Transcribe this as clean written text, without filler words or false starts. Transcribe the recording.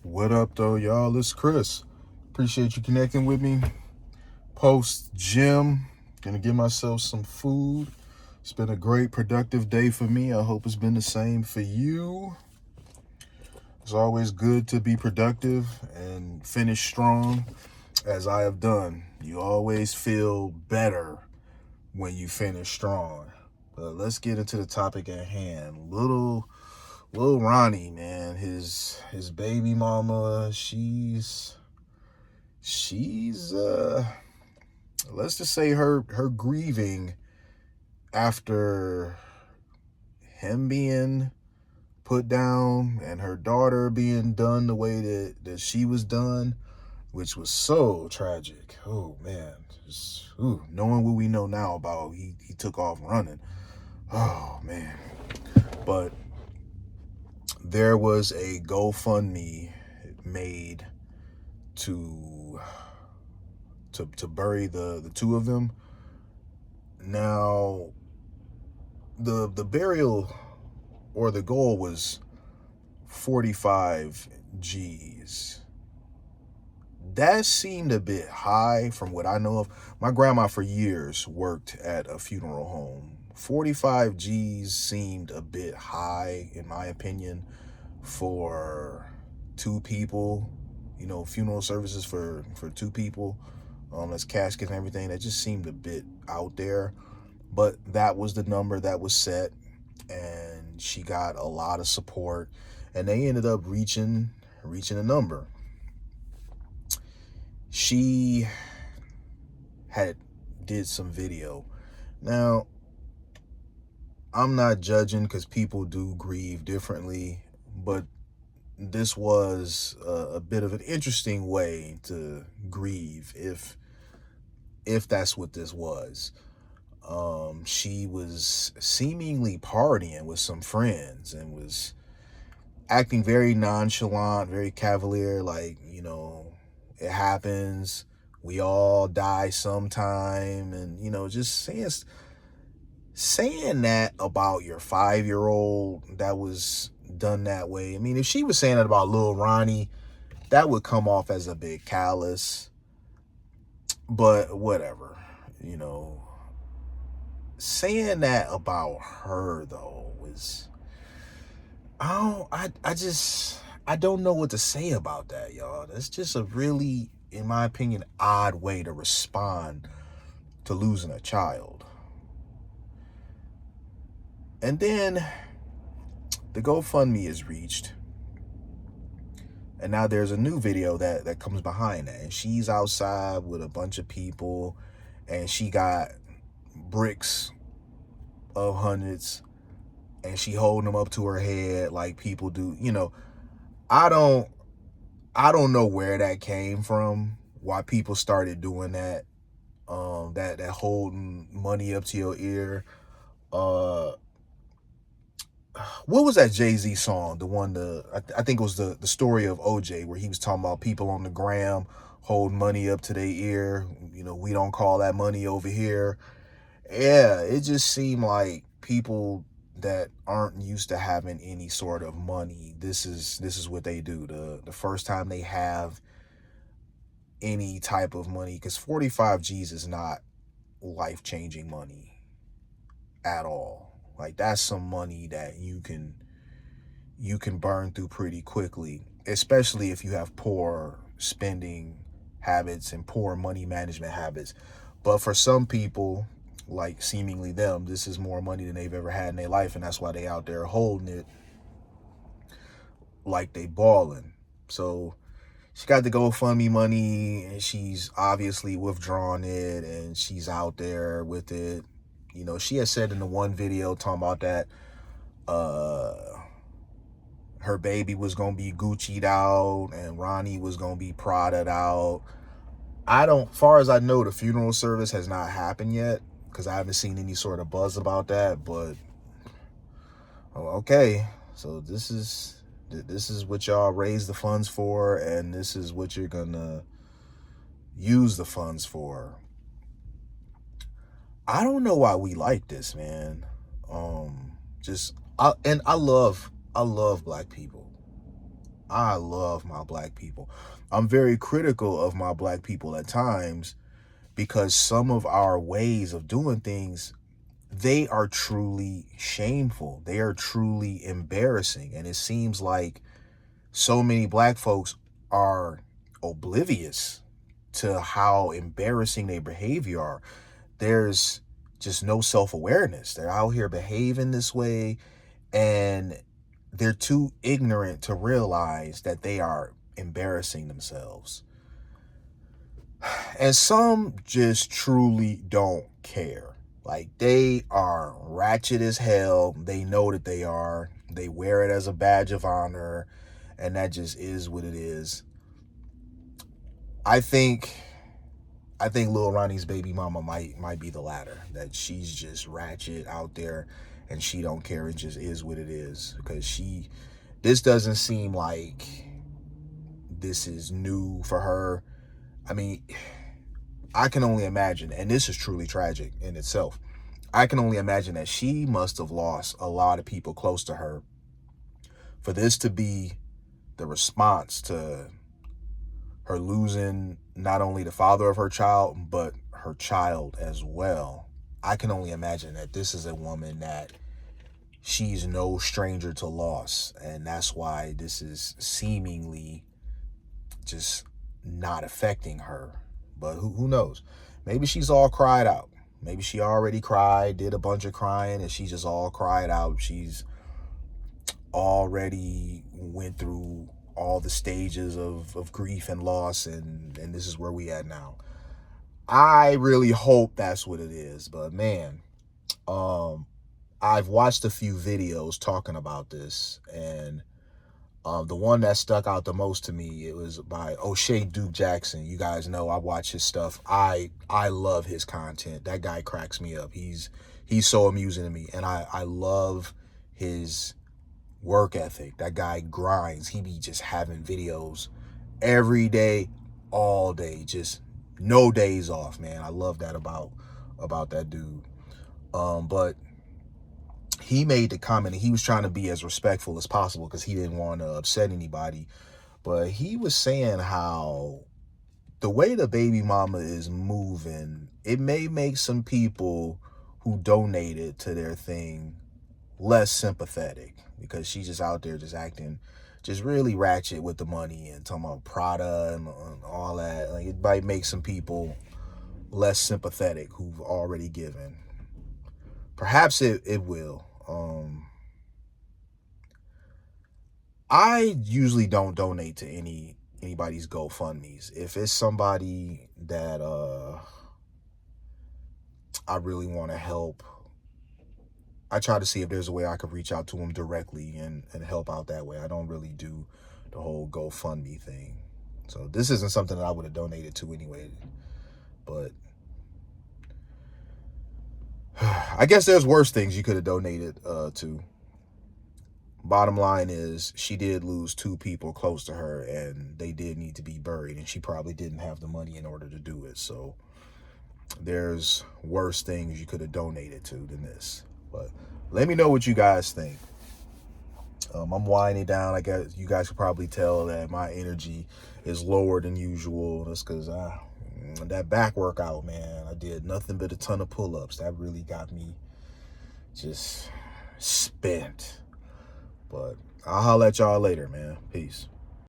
What up, though, y'all? It's Chris. Appreciate you connecting with me. Post gym, gonna give myself some food. It's been a great, productive day for me. I hope it's been the same for you. It's always good to be productive and finish strong, as I have done. You always feel better when you finish strong. But let's get into the topic at hand. Lil Ronnie, man, his baby mama, she's let's just say her grieving after him being put down and her daughter being done the way that she was done, which was so tragic. Oh man, knowing what we know now about he took off running. Oh man. But there was a GoFundMe made to bury the two of them. Now, the burial or the goal was 45 G's. That seemed a bit high from what I know of. My grandma for years worked at a funeral home. 45 G's seemed a bit high, in my opinion, for two people. Funeral services for two people. That's casket and everything. That just seemed a bit out there. But that was the number that was set, and she got a lot of support, and they ended up reaching a number. She had did some video. Now, I'm not judging because people do grieve differently, but this was a bit of an interesting way to grieve if that's what this was. She was seemingly partying with some friends and was acting very nonchalant, very cavalier, like, it happens. We all die sometime. And, just saying that about your 5-year-old that was done that way. I mean, if she was saying that about Lil Ronnie, that would come off as a bit callous. But whatever, saying that about her though is I don't know what to say about that, y'all. That's just a really, in my opinion, odd way to respond to losing a child. And then the GoFundMe is reached, and now there's a new video that comes behind that, and she's outside with a bunch of people, and she got bricks of hundreds, and she holding them up to her head like people do. I don't know where that came from, why people started doing that. That holding money up to your ear. What was that Jay-Z song? The one, I think it was the story of OJ, where he was talking about people on the gram hold money up to their ear. We don't call that money over here. Yeah, it just seemed like people that aren't used to having any sort of money, this is what they do. The first time they have any type of money, because 45 G's is not life-changing money at all. Like, that's some money that you can burn through pretty quickly, especially if you have poor spending habits and poor money management habits. But for some people, like seemingly them, this is more money than they've ever had in their life, and that's why they out there holding it like they balling. So she got the GoFundMe money, and she's obviously withdrawn it, and she's out there with it. She had said in the one video talking about that her baby was gonna be Gucci'd out and Ronnie was gonna be Prada'd out. Far as I know, the funeral service has not happened yet, because I haven't seen any sort of buzz about that. But okay, so this is what y'all raise the funds for, and this is what you're gonna use the funds for. I don't know why we like this, man. I love black people. I love my black people. I'm very critical of my black people at times because some of our ways of doing things, they are truly shameful. They are truly embarrassing. And it seems like so many black folks are oblivious to how embarrassing their behavior are. There's just no self-awareness. They're out here behaving this way, and they're too ignorant to realize that they are embarrassing themselves. And some just truly don't care. Like, they are ratchet as hell. They know that they are. They wear it as a badge of honor, and that just is what it is. I think Lil Ronnie's baby mama might be the latter. That she's just ratchet out there, and she don't care. It just is what it is. Because this doesn't seem like this is new for her. I mean, I can only imagine, and this is truly tragic in itself, I can only imagine that she must have lost a lot of people close to her for this to be the response to her losing not only the father of her child, but her child as well. I can only imagine that this is a woman that she's no stranger to loss, and that's why this is seemingly just not affecting her. But who knows? Maybe she's all cried out. Maybe she already cried, did a bunch of crying, and she just all cried out. She's already went through all the stages of grief and loss, and this is where we at now. I really hope that's what it is. But man, I've watched a few videos talking about this, and the one that stuck out the most to me, it was by O'Shea Duke Jackson. You guys know I watch his stuff. I love his content. That guy cracks me up. He's so amusing to me, and I love his work ethic. That guy grinds. He be just having videos every day, all day, just no days off, man. I love that about that dude. But he made the comment, and he was trying to be as respectful as possible because he didn't want to upset anybody. But he was saying how the way the baby mama is moving, it may make some people who donated to their thing less sympathetic, because she's just out there just acting just really ratchet with the money and talking about Prada and all that. Like, it might make some people less sympathetic who've already given. Perhaps it will. I usually don't donate to anybody's GoFundMe's. If it's somebody that I really want to help, I try to see if there's a way I could reach out to them directly and help out that way. I don't really do the whole GoFundMe thing. So this isn't something that I would have donated to anyway. But I guess there's worse things you could have donated to. Bottom line is, she did lose 2 people close to her, and they did need to be buried, and she probably didn't have the money in order to do it. So there's worse things you could have donated to than this. But let me know what you guys think. I'm winding down. I guess you guys could probably tell that my energy is lower than usual. That's because that back workout, man, I did nothing but a ton of pull-ups. That really got me just spent. But I'll holler at y'all later, man. Peace.